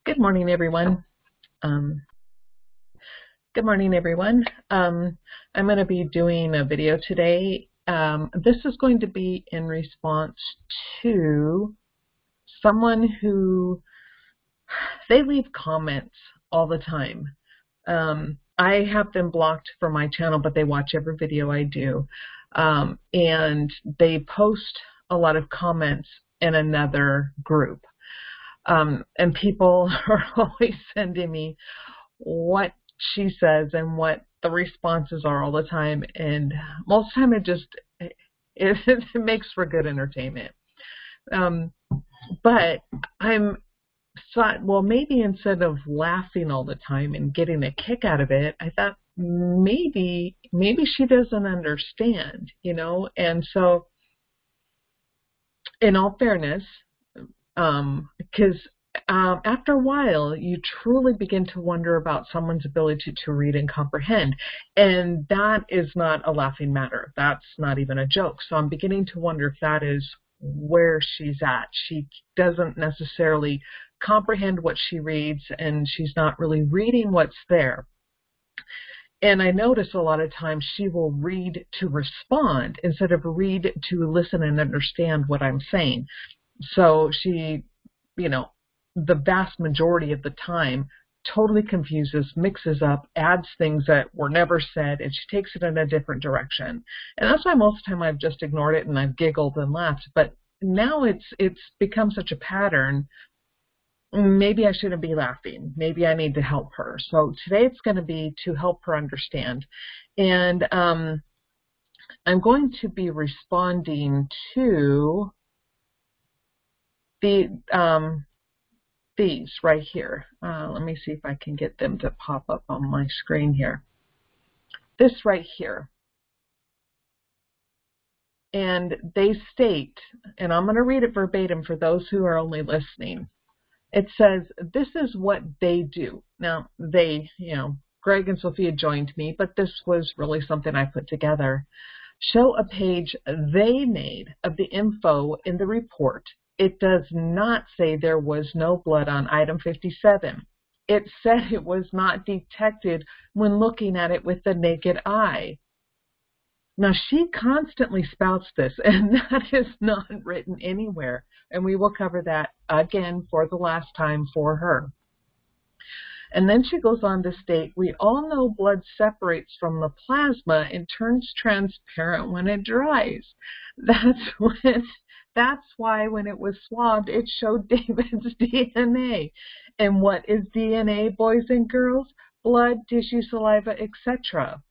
Good morning, everyone. Um, Good morning, everyone. I'm going to be doing a video today. This is going to be in response to someone who they leave comments all the time. I have them blocked from my channel, but they watch every video I do. And they post a lot of comments in another group. And people are always sending me what she says and what the responses are all the time, and most of the time it makes for good entertainment. But I'm thought, well, maybe instead of laughing all the time and getting a kick out of it, I thought maybe she doesn't understand, and so in all fairness, because after a while, you truly begin to wonder about someone's ability to read and comprehend. And that is not a laughing matter. That's not even a joke. So I'm beginning to wonder if that is where she's at. She doesn't necessarily comprehend what she reads, and she's not really reading what's there. And I notice a lot of times she will read to respond instead of read to listen and understand what I'm saying. So she, the vast majority of the time totally confuses, mixes up, adds things that were never said, and she takes it in a different direction. And that's why most of the time I've just ignored it and I've giggled and laughed. But now it's become such a pattern. Maybe I shouldn't be laughing. Maybe I need to help her. So today it's going to be to help her understand. And I'm going to be responding to these right here. Let me see if I can get them to pop up on my screen here. This right here. And they state, and I'm going to read it verbatim for those who are only listening. It says, this is what they do. Now, they, Greg and Sophia joined me, but this was really something I put together. Show a page they made of the info in the report. It does not say there was no blood on item 57. It said it was not detected when looking at it with the naked eye. Now, she constantly spouts this, and that is not written anywhere. And we will cover that again for the last time for her. And then she goes on to state, we all know blood separates from the plasma and turns transparent when it dries. That's why when it was swabbed, it showed David's DNA. And what is DNA, boys and girls? Blood, tissue, saliva, etc.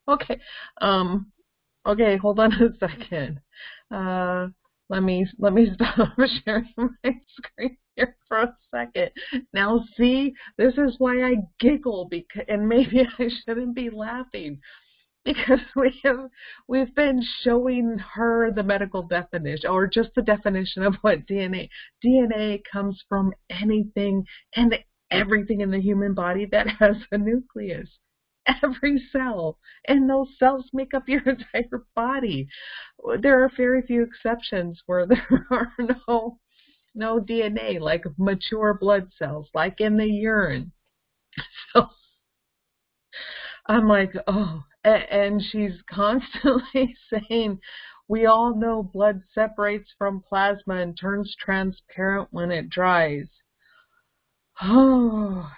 Okay. Okay, hold on a second. Let me stop sharing my screen here for a second. Now, see, this is why I giggle, and maybe I shouldn't be laughing, because we've been showing her the medical definition, or just the definition of what DNA. DNA comes from anything and everything in the human body that has a nucleus. Every cell, and those cells make up your entire body. There are very few exceptions where there are no DNA, like mature blood cells, like in the urine. So I'm like, oh, and she's constantly saying, we all know blood separates from plasma and turns transparent when it dries. Oh,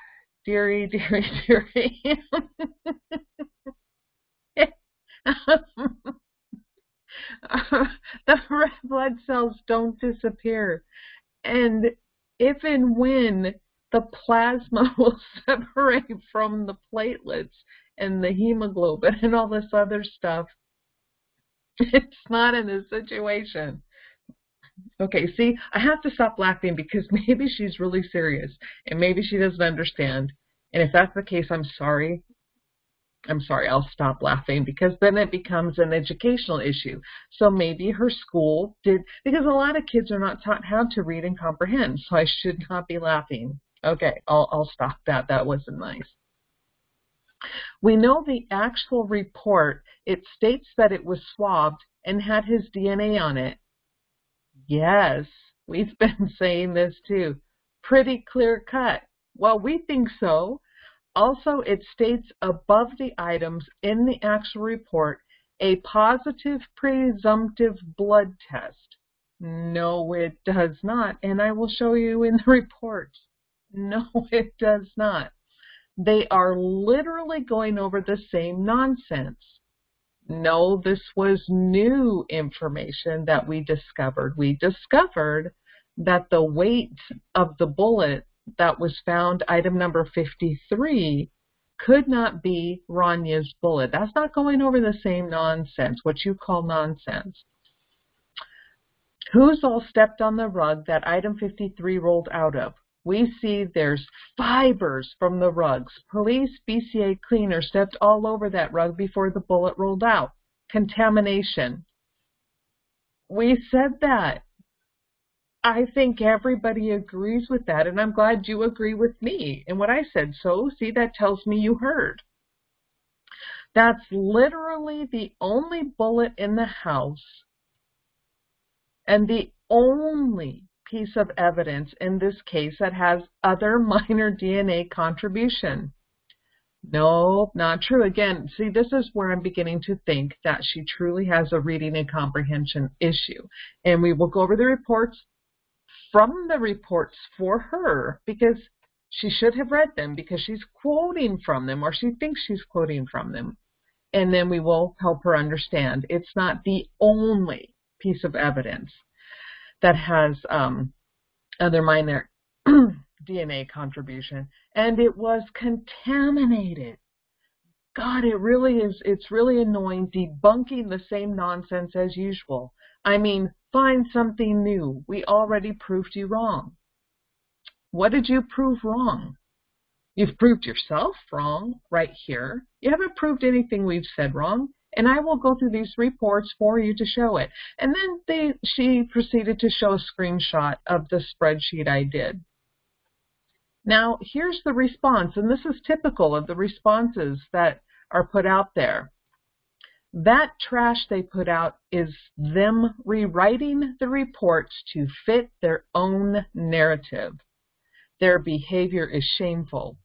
dearie, dearie, dearie. The red blood cells don't disappear. And if and when the plasma will separate from the platelets and the hemoglobin and all this other stuff, it's not in this situation. Okay, see, I have to stop laughing because maybe she's really serious and maybe she doesn't understand. And if that's the case, I'm sorry. I'll stop laughing, because then it becomes an educational issue. So maybe her school did, because a lot of kids are not taught how to read and comprehend, so I should not be laughing. Okay, I'll stop that. That wasn't nice. We know the actual report, it states that it was swabbed and had his DNA on it. Yes, We've been saying this too. Pretty clear cut. Well, we think so. Also, it states above the items in the actual report a positive presumptive blood test. No, it does not. And I will show you in the report. No, it does not. They are literally going over the same nonsense. No, this was new information that we discovered. We discovered that the weight of the bullet that was found, item number 53, could not be Ranya's bullet. That's not going over the same nonsense, what you call nonsense. Who's all stepped on the rug that item 53 rolled out of? We see there's fibers from the rugs. Police BCA cleaner stepped all over that rug before the bullet rolled out. Contamination. We said that. I think everybody agrees with that, and I'm glad you agree with me and what I said. So, see, that tells me you heard. That's literally the only bullet in the house and the only piece of evidence in this case that has other minor DNA contribution. No, not true. Again, see, this is where I'm beginning to think that she truly has a reading and comprehension issue. And we will go over the reports from the reports for her, because she should have read them, because she's quoting from them, or she thinks she's quoting from them. And then we will help her understand it's not the only piece of evidence that has other minor DNA contribution, and it was contaminated. God, it really is, it's really annoying debunking the same nonsense as usual. I mean, find something new. We already proved you wrong. What did you prove wrong? You've proved yourself wrong right here. You haven't proved anything we've said wrong. And I will go through these reports for you to show it. And then she proceeded to show a screenshot of the spreadsheet I did. Now, here's the response, and this is typical of the responses that are put out there. That trash they put out is them rewriting the reports to fit their own narrative. Their behavior is shameful.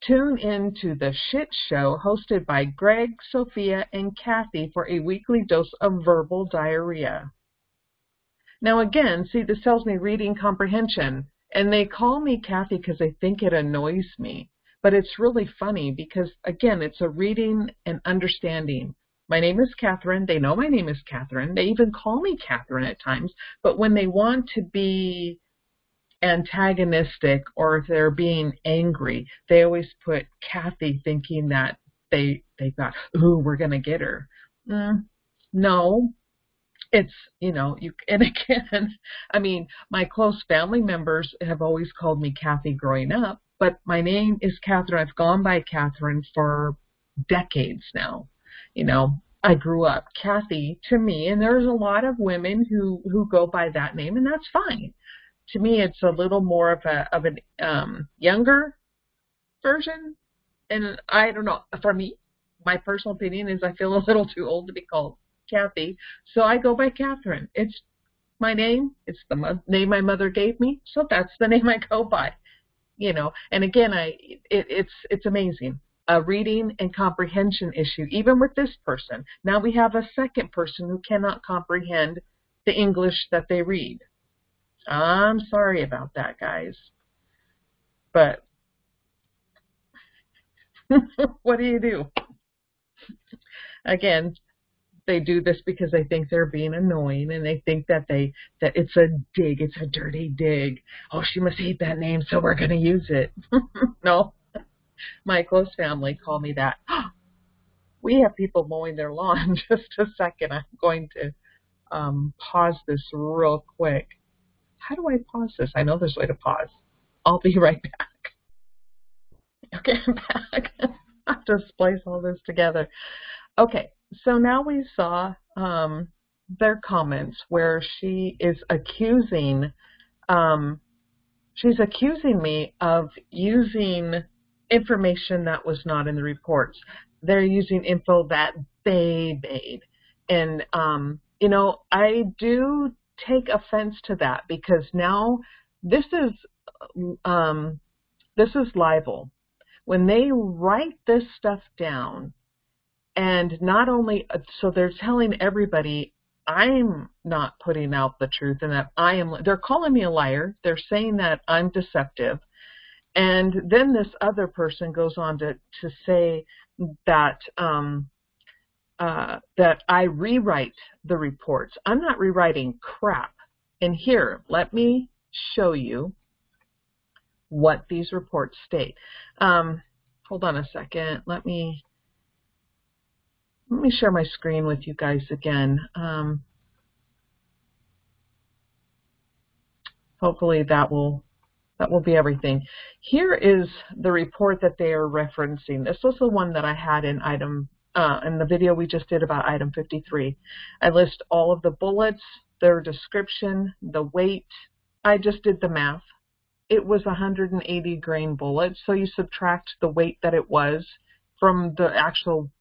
Tune in to the shit show hosted by Greg, Sophia, and Kathy for a weekly dose of verbal diarrhea. Now again, see, this tells me reading comprehension, and they call me Kathy because they think it annoys me. But it's really funny because, again, it's a reading and understanding. My name is Catherine. They know my name is Catherine. They even call me Catherine at times. But when they want to be antagonistic, or if they're being angry, they always put Kathy, thinking that they thought, ooh, we're going to get her. No, it's, you know, and again, I mean, my close family members have always called me Kathy growing up, but my name is Catherine. I've gone by Catherine for decades now. You know, I grew up Kathy to me, and there's a lot of women who go by that name, and that's fine. To me, it's a little more of an younger version, and I don't know. For me, my personal opinion is I feel a little too old to be called Kathy, so I go by Catherine. It's my name. It's the name my mother gave me, so that's the name I go by. You know, and again, it's amazing. A reading and comprehension issue, even with this person. Now we have a second person who cannot comprehend the English that they read. I'm sorry about that, guys. But what do you do? Again, they do this because they think they're being annoying, and they think that it's a dig, it's a dirty dig. Oh, she must hate that name, so we're going to use it. No, my close family call me that. We have people mowing their lawn. Just a second, I'm going to pause this real quick. How do I pause this? I know there's a way to pause. I'll be right back. Okay, I'm back. I have to splice all this together. Okay, so now we saw their comments where she is accusing, me of using information that was not in the reports. They're using info that they made. And, you know, I do take offense to that, because now this is libel. When they write this stuff down, and not only, so they're telling everybody, I'm not putting out the truth, and that they're calling me a liar. They're saying that I'm deceptive. And then this other person goes on to say that that I rewrite the reports. I'm not rewriting crap. And here, let me show you what these reports state. Hold on a second. Let me share my screen with you guys again. Hopefully that will be everything. Here is the report that they are referencing. This was the one that I had in in the video we just did about item 53. I list all of the bullets, their description, the weight. I just did the math. It was 180 grain bullet, so you subtract the weight that it was from the actual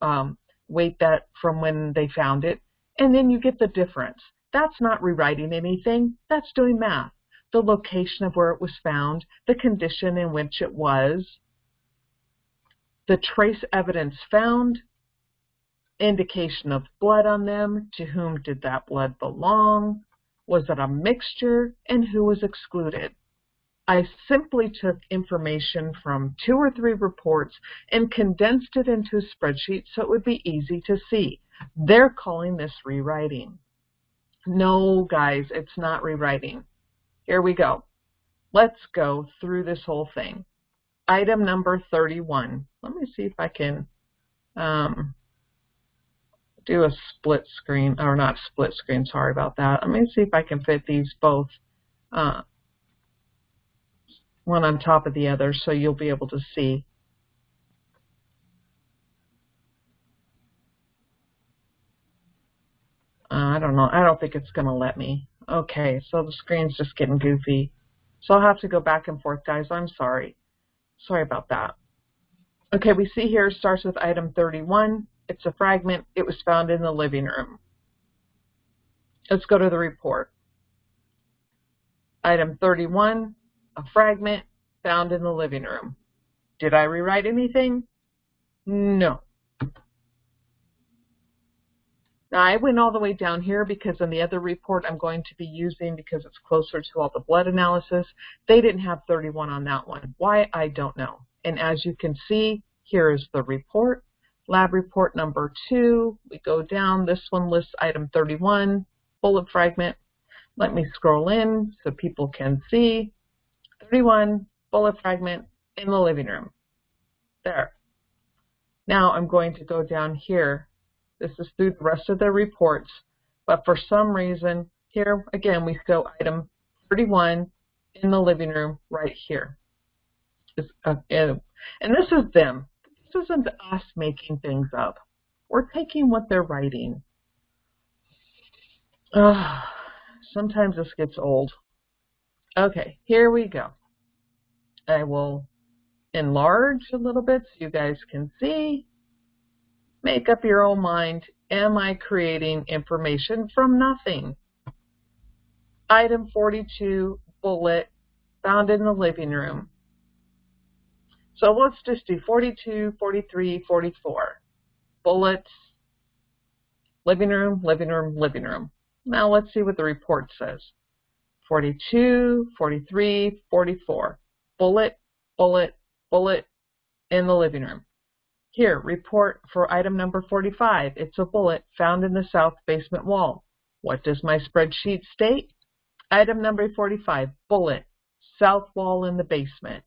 weight from when they found it, and then you get the difference. That's not rewriting anything. That's doing math. The location of where it was found, the condition in which it was, the trace evidence found, indication of blood on them, to whom did that blood belong, was it a mixture, and who was excluded. I simply took information from 2 or 3 reports and condensed it into a spreadsheet so it would be easy to see. They're calling this rewriting. No, guys, it's not rewriting. Here we go. Let's go through this whole thing. Item number 31. Let me see if I can do a split screen, or not split screen, sorry about that. Let me see if I can fit these both one on top of the other so you'll be able to see. I don't know. I don't think it's going to let me. Okay, so the screen's just getting goofy. So I'll have to go back and forth, guys. I'm sorry. Sorry about that. Okay, we see here, starts with item 31. It's a fragment. It was found in the living room. Let's go to the report. Item 31, a fragment found in the living room. Did I rewrite anything? No. Now, I went all the way down here because in the other report I'm going to be using, because it's closer to all the blood analysis, they didn't have 31 on that one. Why? I don't know. And as you can see, here is the report. Lab report number 2. We go down. This one lists item 31, bullet fragment. Let me scroll in so people can see. 31, bullet fragment in the living room. There. Now I'm going to go down here. This is through the rest of the reports, but for some reason, here again we show item 31 in the living room right here. And this is them. This isn't us making things up. We're taking what they're writing. Sometimes this gets old. Okay, here we go. I will enlarge a little bit so you guys can see. Make up your own mind. Am I creating information from nothing? Item 42, bullet, found in the living room. So let's just do 42, 43, 44. Bullets, living room, living room, living room. Now let's see what the report says. 42, 43, 44. Bullet, bullet, bullet in the living room. Here, report for item number 45. It's a bullet found in the south basement wall. What does my spreadsheet state? Item number 45, bullet, south wall in the basement.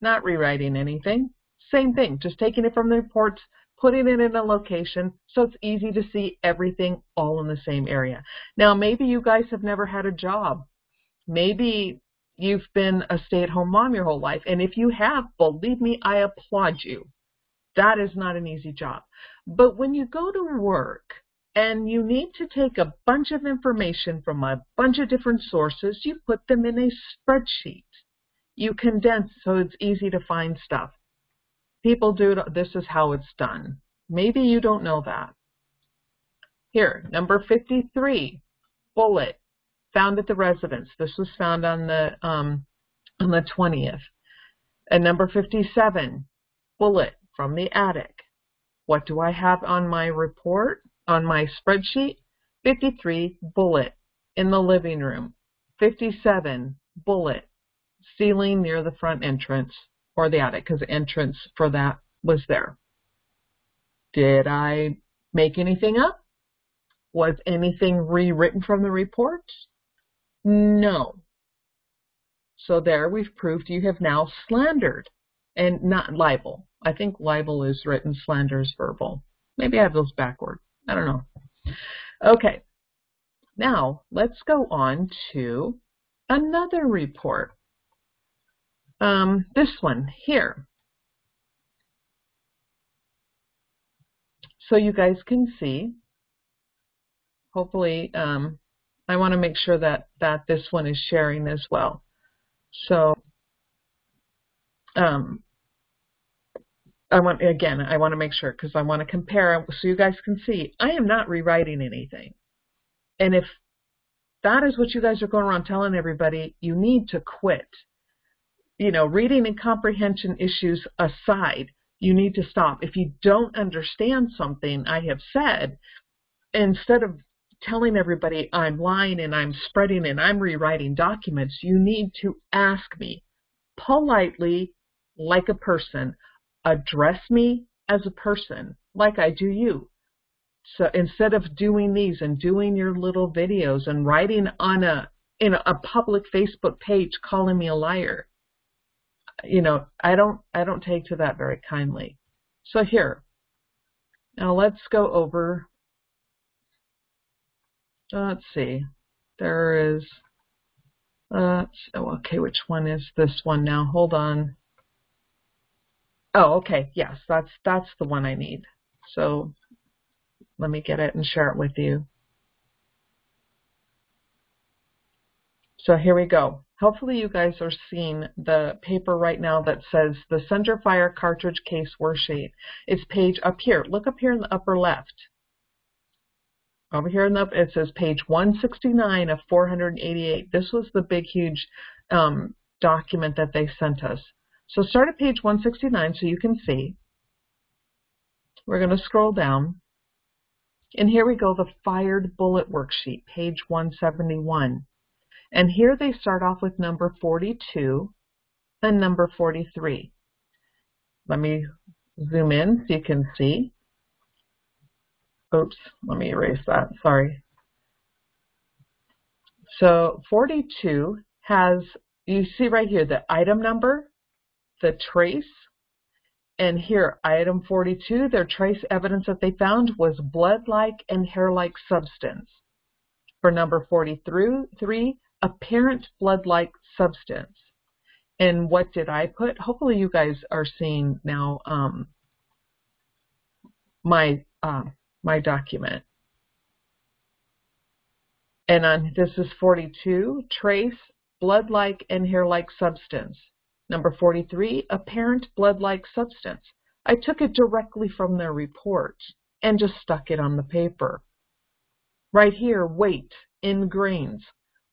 Not rewriting anything. Same thing, just taking it from the reports, putting it in a location so it's easy to see everything all in the same area. Now, maybe you guys have never had a job. Maybe you've been a stay-at-home mom your whole life. And if you have, believe me, I applaud you. That is not an easy job. But when you go to work and you need to take a bunch of information from a bunch of different sources, you put them in a spreadsheet. You condense so it's easy to find stuff. People do it. This is how it's done. Maybe you don't know that. Here, number 53, bullet, found at the residence. This was found on the 20th. And number 57, bullet from the attic. What do I have on my report, on my spreadsheet? 53, bullet in the living room. 57, bullet, ceiling near the front entrance, or the attic, because the entrance for that was there. Did I make anything up? Was anything rewritten from the report? No. So there we've proved you have now slandered, and not libel. I think libel is written, slander is verbal. Maybe I have those backward. I don't know. Okay. Now let's go on to another report. This one here. So you guys can see, hopefully, I want to make sure that this one is sharing as well. So I want to make sure, because I want to compare so you guys can see I am not rewriting anything. And if that is what you guys are going around telling everybody, you need to quit. You know, reading and comprehension issues aside, you need to stop. If you don't understand something I have said, instead of telling everybody I'm lying and I'm spreading and I'm rewriting documents, you need to ask me politely, like a person. Address me as a person, like I do you. So instead of doing these and doing your little videos and writing on a public Facebook page calling me a liar, you know, I don't take to that very kindly. So here, now let's go over. Let's see. There is. Okay, which one is this one now? Hold on. Oh, okay. Yes, that's the one I need. So let me get it and share it with you. So here we go. Hopefully you guys are seeing the paper right now that says the center fire cartridge case worksheet. It's page up here. Look up here in the upper left. Over here in the it says page 169 of 488. This was the big, huge document that they sent us. So start at page 169 so you can see. We're going to scroll down. And here we go, the fired bullet worksheet, page 171. And here they start off with number 42 and number 43. Let me zoom in so you can see. Oops, let me erase that, sorry. So 42 has, you see right here, the item number, the trace, and here, item 42, their trace evidence that they found was blood-like and hair-like substance. For number 43, apparent blood-like substance. And what did I put? Hopefully you guys are seeing now my document. And on this is 42, trace, blood-like and hair-like substance. Number 43, apparent blood-like substance. I took it directly from their report and just stuck it on the paper. Right here, weight in grains,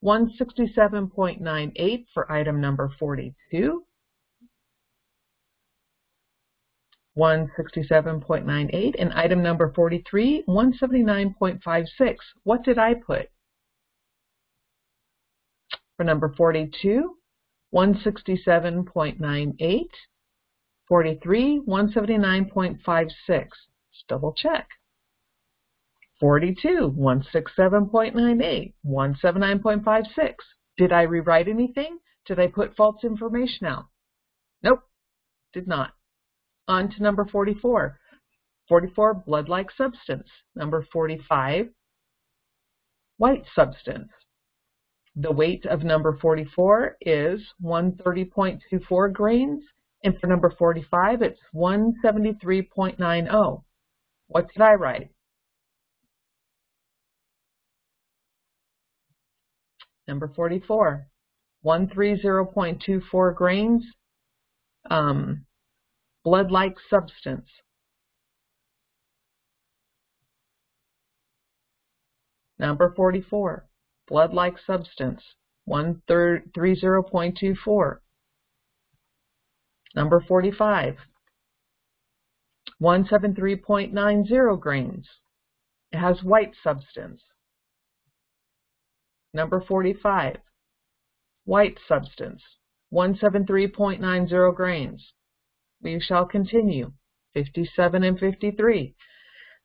167.98 for item number 42. 167.98, and item number 43, 179.56. What did I put? For number 42, 167.98, 43, 179.56. Just double check. 42, 167.98, 179.56. Did I rewrite anything? Did I put false information out? Nope, did not. On to number 44. 44, blood-like substance. Number 45, white substance. The weight of number 44 is 130.24 grains, and for number 45, it's 173.90. What did I write? Number 44, 130.24 grains, blood-like substance. Number 44, blood-like substance, 130.24. Number 45, 173.90 grains. It has white substance. Number 45, white substance, 173.90 grains. We shall continue. 57 and 53.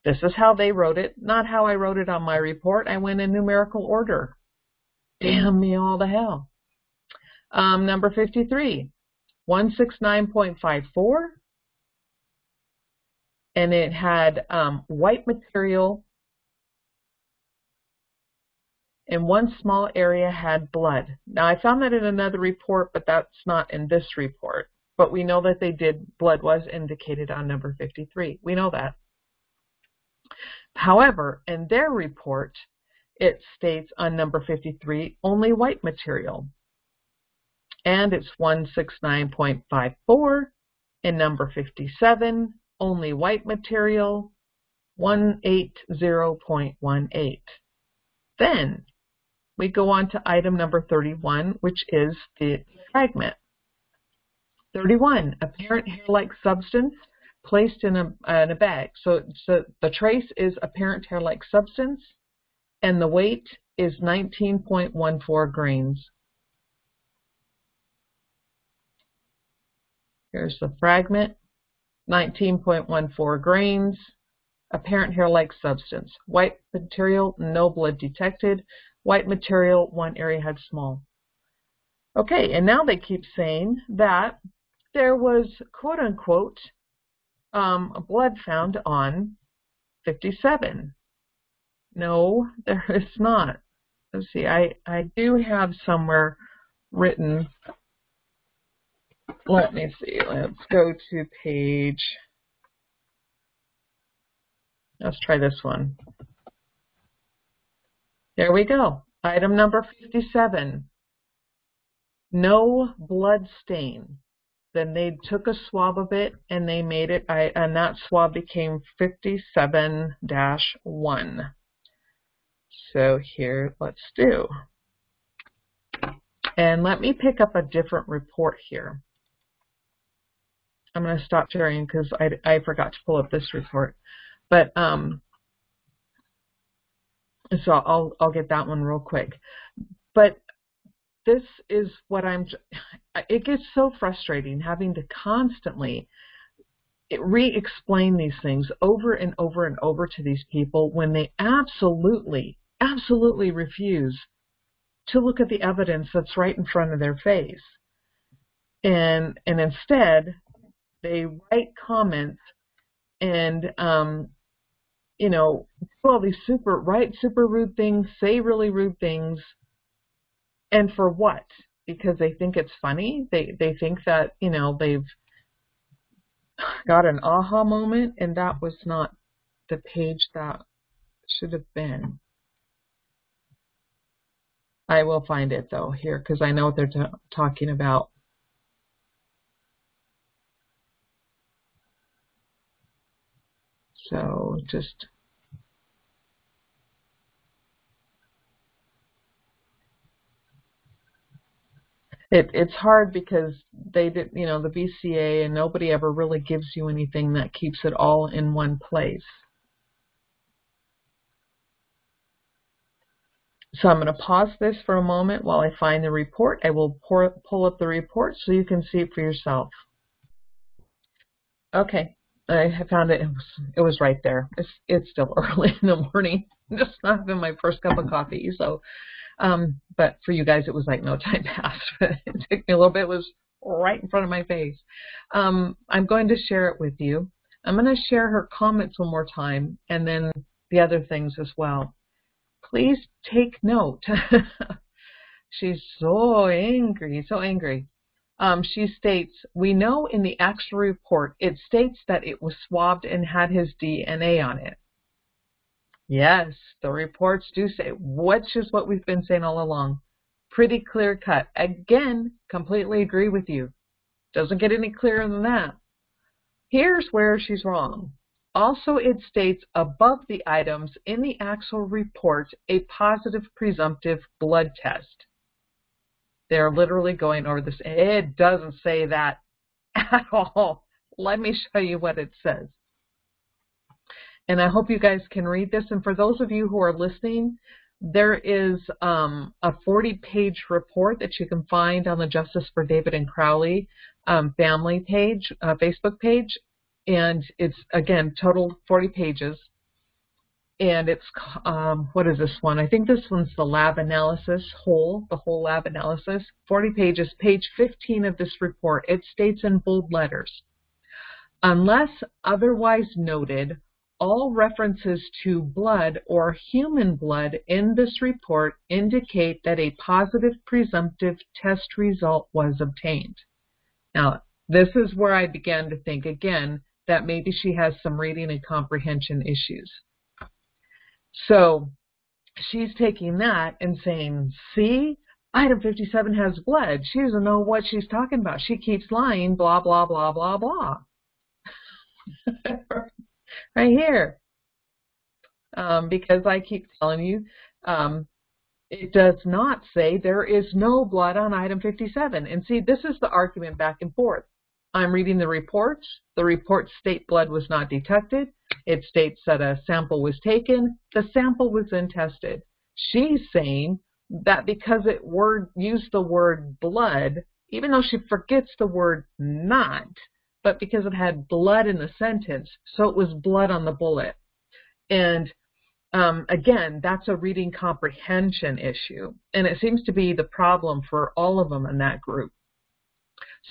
This is how they wrote it, not how I wrote it on my report. I went in numerical order. Damn me all to hell. Number 53, 169.54. And it had white material, and one small area had blood. Now, I found that in another report, but that's not in this report. But we know that they did, blood was indicated on number 53. We know that. However, in their report, it states on number 53, only white material. And it's 169.54. In number 57, only white material, 180.18. Then we go on to item number 31, which is the fragment. 31, apparent hair-like substance placed in a bag. So the trace is apparent hair-like substance, and the weight is 19.14 grains. Here's the fragment, 19.14 grains, apparent hair-like substance. White material, no blood detected. White material, one area had small. Okay, and now they keep saying that there was, quote-unquote, blood found on 57. No, there is not. Let's see, I do have somewhere written. Let me see. Let's go to page. Let's try this one. There we go. Item number 57. No blood stain. Then they took a swab of it and they made it, and that swab became 57-1. So here, let's do. And let me pick up a different report here. I'm going to stop sharing because I forgot to pull up this report. But so I'll get that one real quick. But this is what it gets so frustrating having to constantly re-explain these things over and over and over to these people when they absolutely refuse to look at the evidence that's right in front of their face. And instead, they write comments and, you know, do all these super rude things, say really rude things. And for what? Because they think it's funny? They think that, you know, they've got an aha moment, and that was not the page that should have been. I will find it, though, here, because I know what they're talking about. So just... It's hard because they did, you know, the BCA, and nobody ever really gives you anything that keeps it all in one place. So I'm going to pause this for a moment while I find the report. I will pull up the report so you can see it for yourself. Okay, I found it. It was right there. It's still early in the morning. Just not having my first cup of coffee, so. But for you guys, it was like no time passed. It took me a little bit. It was right in front of my face. I'm going to share it with you. I'm going to share her comments one more time, and then the other things as well. Please take note. She's so angry, so angry. She states, we know in the actual report, it states that it was swabbed and had his DNA on it. Yes, the reports do say, which is what we've been saying all along. Pretty clear cut. Again, completely agree with you. Doesn't get any clearer than that. Here's where she's wrong. Also, it states above the items in the actual report a positive presumptive blood test. They're literally going over this. It doesn't say that at all. Let me show you what it says. And I hope you guys can read this. And for those of you who are listening, there is a 40-page report that you can find on the Justice for David and Crowley family page, Facebook page. And it's, again, total 40 pages. And it's, what is this one? I think this one's the lab analysis, the whole lab analysis. 40 pages, page 15 of this report. It states in bold letters, unless otherwise noted, all references to blood or human blood in this report indicate that a positive presumptive test result was obtained. Now, this is where I began to think again that maybe she has some reading and comprehension issues. So she's taking that and saying, see, item 57 has blood. She doesn't know what she's talking about. She keeps lying, blah, blah, blah, blah, blah. Right here. Because I keep telling you, it does not say there is no blood on item 57. And see, this is the argument back and forth. I'm reading the reports. The reports state blood was not detected. It states that a sample was taken. The sample was then tested. She's saying that because it used the word blood, even though she forgets the word not, but because it had blood in the sentence, so it was blood on the bullet. And again, that's a reading comprehension issue. And it seems to be the problem for all of them in that group.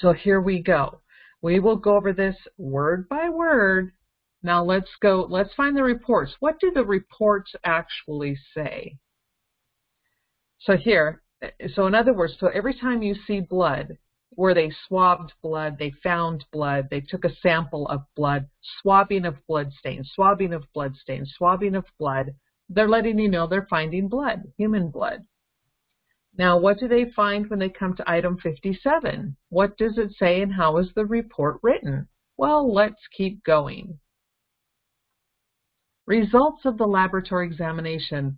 So here we go. We will go over this word by word. Now let's find the reports. What do the reports actually say? So here, so in other words, so every time you see blood, where they swabbed blood, they found blood, they took a sample of blood, swabbing of blood stains, swabbing of blood stains, swabbing of blood, they're letting you know they're finding blood, human blood. Now, what do they find when they come to item 57? What does it say and how is the report written? Well, let's keep going. Results of the laboratory examination.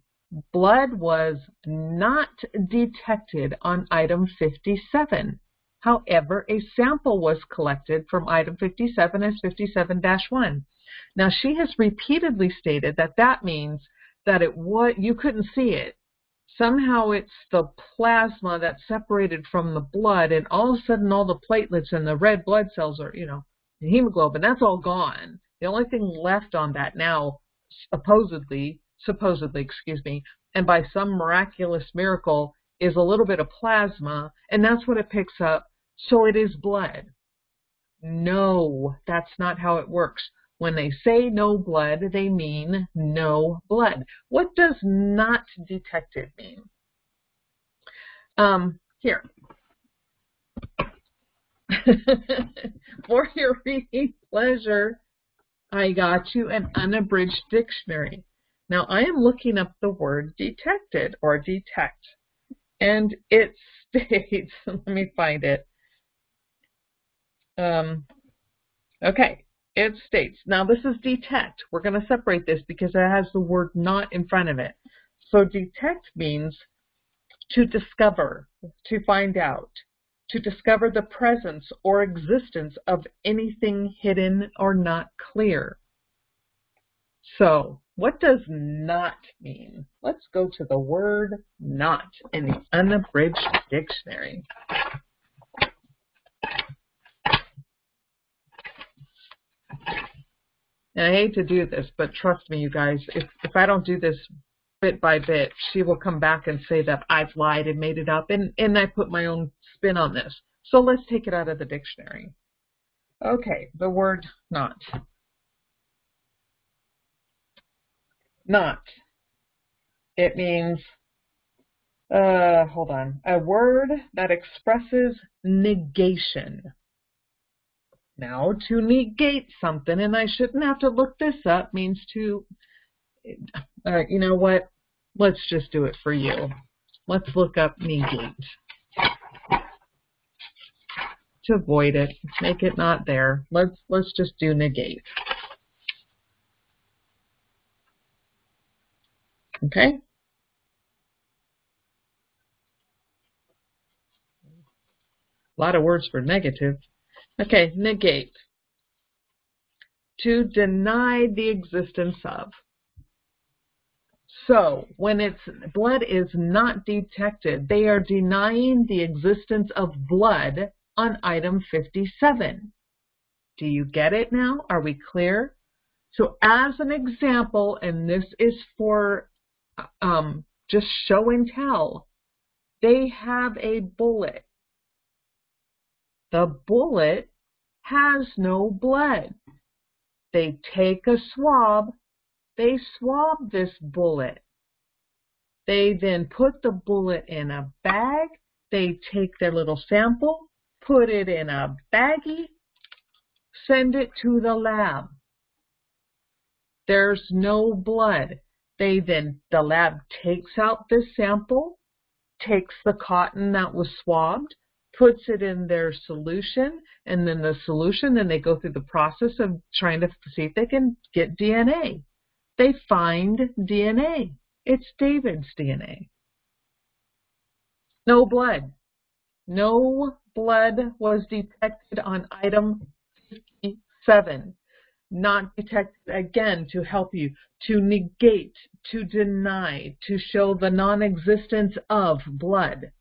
Blood was not detected on item 57. However, a sample was collected from item 57 as 57-1. Now, she has repeatedly stated that that means that you couldn't see it. Somehow it's the plasma that separated from the blood, and all of a sudden all the platelets and the red blood cells are, the hemoglobin, that's all gone. The only thing left on that now, supposedly, and by some miraculous miracle, is a little bit of plasma, and that's what it picks up, so it is blood. No, that's not how it works. When they say no blood, they mean no blood. What does not detected mean? Here. For your reading pleasure, I got you an unabridged dictionary. Now, I am looking up the word detected or detect. And it states, let me find it. Okay, it states, now this is detect. We're going to separate this because it has the word not in front of it. So detect means to discover, to find out, to discover the presence or existence of anything hidden or not clear. So, what does not mean? Let's go to the word not in the unabridged dictionary. And I hate to do this, but trust me, you guys, if I don't do this bit by bit, she will come back and say that I've lied and made it up, and I put my own spin on this. So let's take it out of the dictionary. Okay, the word not. Not. It means, hold on, a word that expresses negation. Now, to negate something, and I shouldn't have to look this up, means to, you know what? Let's just do it for you. Let's look up negate. To avoid it, make it not there. Let's just do negate. Okay? A lot of words for negative. Okay, negate. To deny the existence of. So when blood is not detected, they are denying the existence of blood on item 57. Do you get it now? Are we clear? So as an example, and this is for just show and tell, they have a bullet. The bullet has no blood. They take a swab. They swab this bullet. They then put the bullet in a bag. They take their little sample, put it in a baggie, send it to the lab. There's no blood. The lab takes out this sample, takes the cotton that was swabbed, puts it in their solution, and then then they go through the process of trying to see if they can get DNA. They find DNA. It's David's DNA. No blood. No blood was detected on item 57. Not detected, again, to help you, to negate, to deny, to show the non-existence of blood.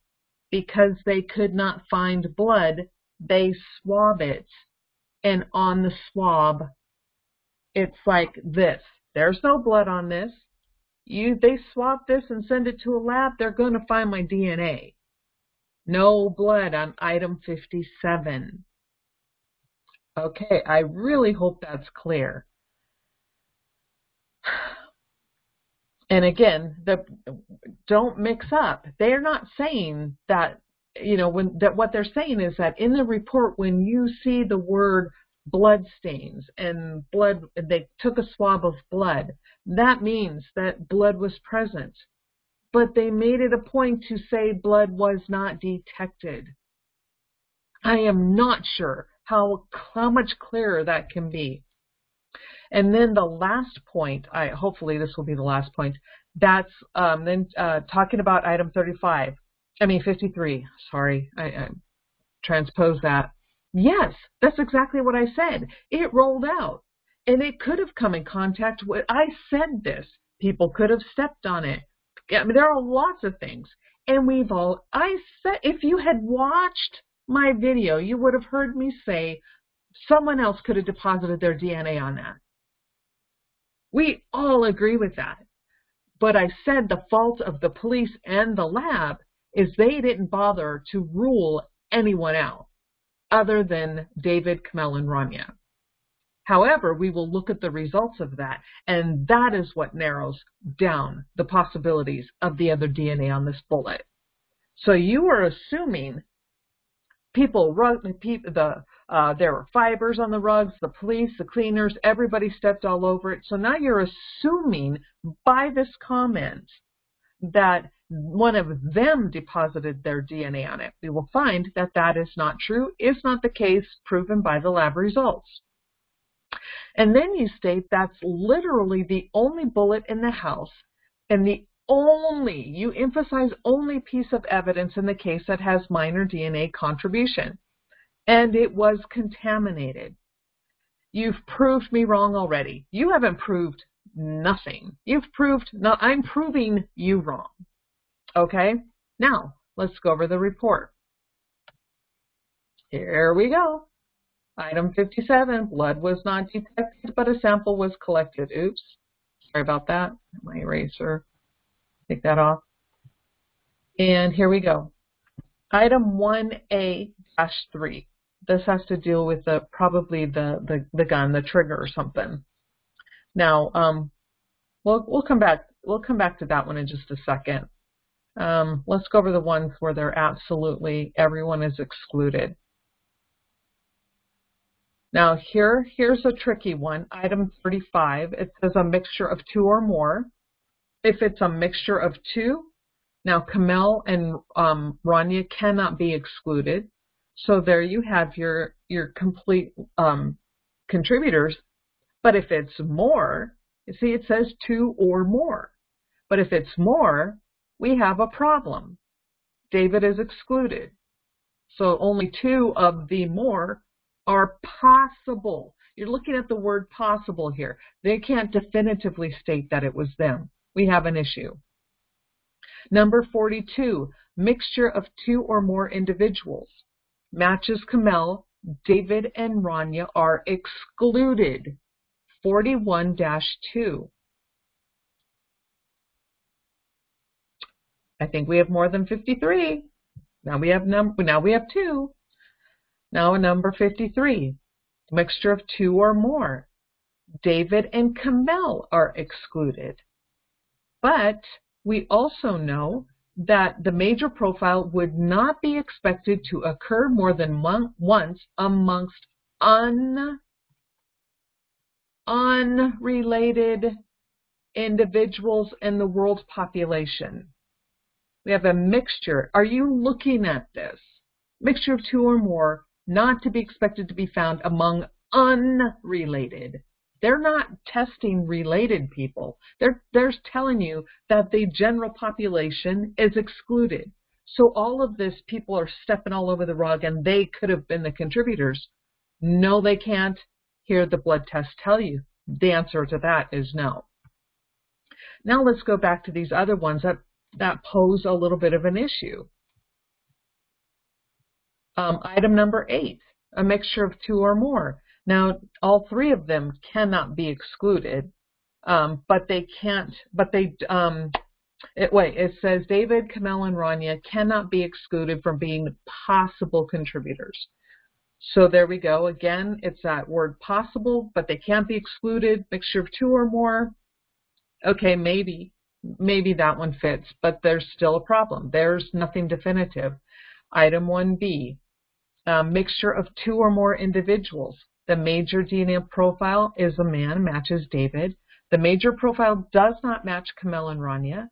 Because they could not find blood, they swab it. And on the swab, it's like this. There's no blood on this. They swab this and send it to a lab, they're going to find my DNA. No blood on item 57. Okay, I really hope that's clear. And again, don't mix up. They're not saying that, what they're saying is that in the report, when you see the word blood stains and they took a swab of blood, that means that blood was present. But they made it a point to say blood was not detected. I am not sure how much clearer that can be. And then the last point, hopefully this will be the last point, that's talking about item 53. Sorry, I transposed that. Yes, that's exactly what I said. It rolled out. And it could have come in contact with, I said this. People could have stepped on it. I mean, there are lots of things. And I said, if you had watched my video, you would have heard me say someone else could have deposited their DNA on that. We all agree with that. But I said the fault of the police and the lab is they didn't bother to rule anyone out other than David, Kamel, and Rania. However, we will look at the results of that, and that is what narrows down the possibilities of the other DNA on this bullet. So you are assuming there were fibers on the rugs, the police, the cleaners, everybody stepped all over it. So now you're assuming by this comment that one of them deposited their DNA on it. We will find that that is not true, is not the case, proven by the lab results. And then you state that's literally the only bullet in the house and you emphasize only piece of evidence in the case that has minor DNA contribution. And it was contaminated. You've proved me wrong already. You haven't proved nothing. I'm proving you wrong. Okay? Now, let's go over the report. Here we go. Item 57, blood was not detected, but a sample was collected. Oops, sorry about that. My eraser, take that off. And here we go. Item 1A-3. This has to deal with probably the gun, the trigger or something. Now, we'll come back to that one in just a second. Let's go over the ones where they're everyone is excluded. Now here's a tricky one. Item 35, it says a mixture of 2 or more. If it's a mixture of 2, now Kamel and Rania cannot be excluded. So there you have your complete contributors. But if it's more, you see it says 2 or more. But if it's more, we have a problem. David is excluded. So only 2 of the more are possible. You're looking at the word possible here. They can't definitively state that it was them. We have an issue. Number 42, mixture of 2 or more individuals. Matches Kamel, David, and Rania are excluded. 41-2. I think we have more than 53. Now we have 2. Now number 53, mixture of 2 or more. David and Kamel are excluded. But we also know that the major profile would not be expected to occur more than once amongst unrelated individuals in the world's population. We have a mixture. Are you looking at this? Mixture of 2 or more, not to be expected to be found among unrelated. They're not testing related people. They're telling you that the general population is excluded. So all of this, people are stepping all over the rug and they could have been the contributors. No, they can't. Here the blood tests tell you. The answer to that is no. Now let's go back to these other ones that pose a little bit of an issue. Item number 8, a mixture of 2 or more. Now, all 3 of them cannot be excluded, it says David, Kamel, and Rania cannot be excluded from being possible contributors. So there we go. Again, it's that word possible, but they can't be excluded. Mixture of 2 or more. Okay, maybe that one fits, but there's still a problem. There's nothing definitive. Item 1B, mixture of 2 or more individuals. The major DNA profile is a man, matches David. The major profile does not match Kamel and Rania,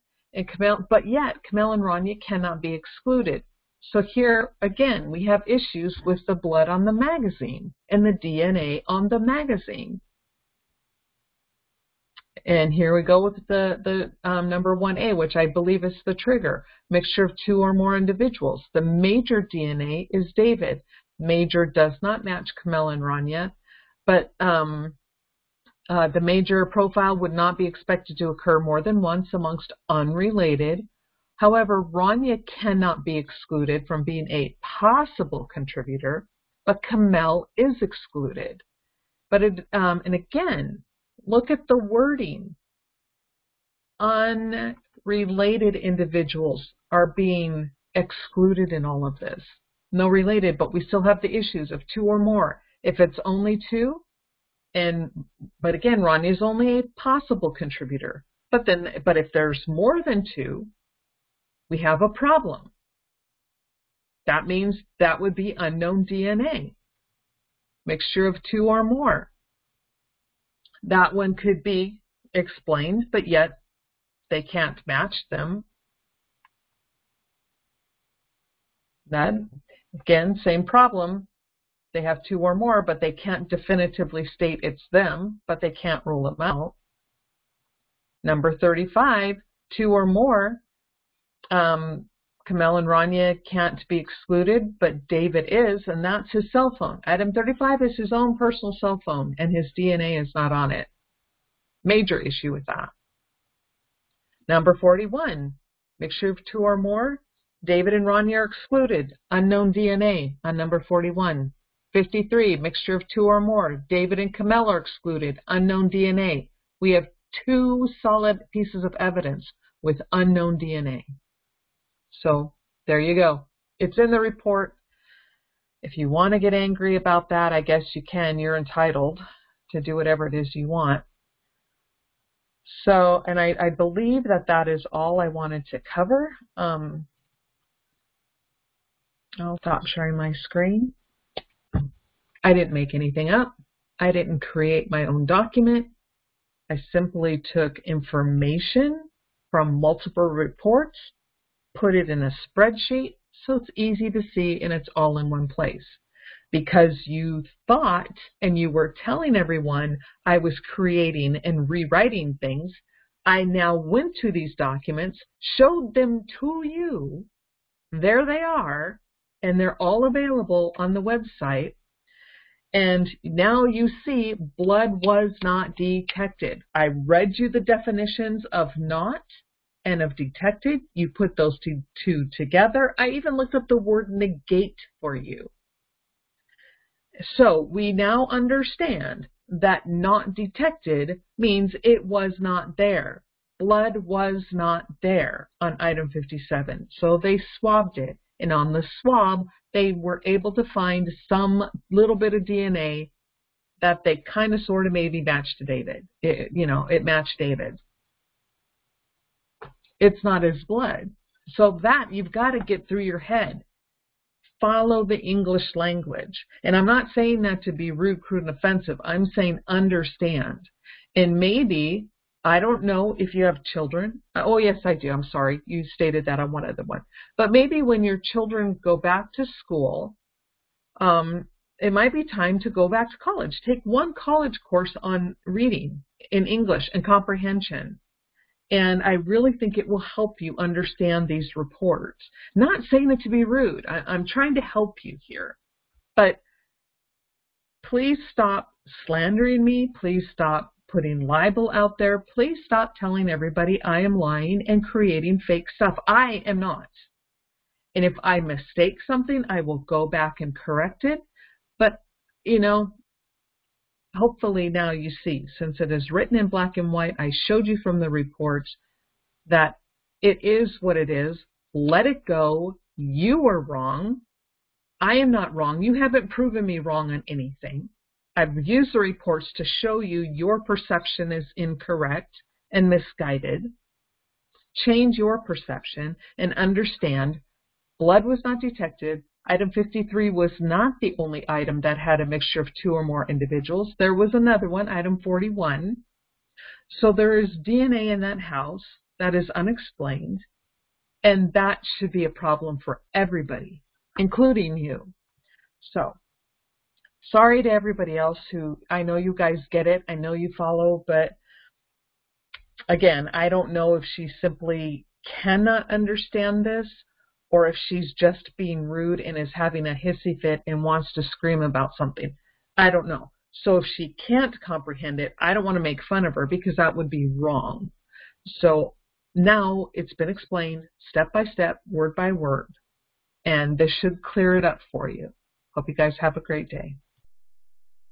but yet Kamel and Rania cannot be excluded. So here, again, we have issues with the blood on the magazine and the DNA on the magazine. And here we go with the number 1A, which I believe is the trigger. Mixture of 2 or more individuals. The major DNA is David. Major does not match Kamel and Rania, but the major profile would not be expected to occur more than once amongst unrelated. However, Rania cannot be excluded from being a possible contributor, but Kamel is excluded. But and again, look at the wording. Unrelated individuals are being excluded in all of this. No related, but we still have the issues of 2 or more. If it's only 2, but again, Rania is only a possible contributor. But if there's more than 2, we have a problem. That means that would be unknown DNA. Mixture of 2 or more. That one could be explained, but yet they can't match them. Then, again, same problem. They have 2 or more, but they can't definitively state it's them, but they can't rule them out. Number 35, 2 or more. Kamel and Rania can't be excluded, but David is, and that's his cell phone. Item 35 is his own personal cell phone, and his DNA is not on it. Major issue with that. Number 41, mixture of 2 or more. David and Rania are excluded. Unknown DNA on number 41. 53, mixture of 2 or more. David and Kamel are excluded. Unknown DNA. We have 2 solid pieces of evidence with unknown DNA. So there you go. It's in the report. If you want to get angry about that, I guess you can. You're entitled to do whatever it is you want. So, and I believe that is all I wanted to cover. I'll stop sharing my screen. I didn't make anything up. I didn't create my own document. I simply took information from multiple reports, put it in a spreadsheet so it's easy to see and it's all in one place. Because you thought and you were telling everyone I was creating and rewriting things, I now went to these documents, showed them to you. There they are, and they're all available on the website. And now you see blood was not detected. I read you the definitions of not and of detected. You put those two together. I even looked up the word negate for you. So we now understand that not detected means it was not there. Blood was not there on item 57. So they swabbed it. And on the swab, they were able to find some little bit of DNA that they kind of sort of maybe matched to David. It matched David. It's not his blood. So that you've got to get through your head. Follow the English language. And I'm not saying that to be rude, crude, and offensive. I'm saying understand. And maybe, I don't know if you have children. Oh, yes, I do. I'm sorry. You stated that on one other one. But maybe when your children go back to school, it might be time to go back to college. Take one college course on reading in English and comprehension. And I really think it will help you understand these reports. Not saying it to be rude. I'm trying to help you here. But please stop slandering me. Please stop putting libel out there. Please stop telling everybody I am lying and creating fake stuff. I am not. And if I mistake something, I will go back and correct it. But, hopefully now you see, since it is written in black and white, I showed you from the reports that it is what it is. Let it go. You were wrong. I am not wrong. You haven't proven me wrong on anything. I've used the reports to show you your perception is incorrect and misguided. Change your perception and understand blood was not detected. Item 53 was not the only item that had a mixture of two or more individuals. There was another one, item 41. So there is DNA in that house that is unexplained, and that should be a problem for everybody, including you. So, sorry to everybody else who, I know you guys get it, I know you follow, but again, I don't know if she simply cannot understand this, or if she's just being rude and is having a hissy fit and wants to scream about something. I don't know. So if she can't comprehend it, I don't want to make fun of her because that would be wrong. So now it's been explained step by step, word by word, and this should clear it up for you. Hope you guys have a great day.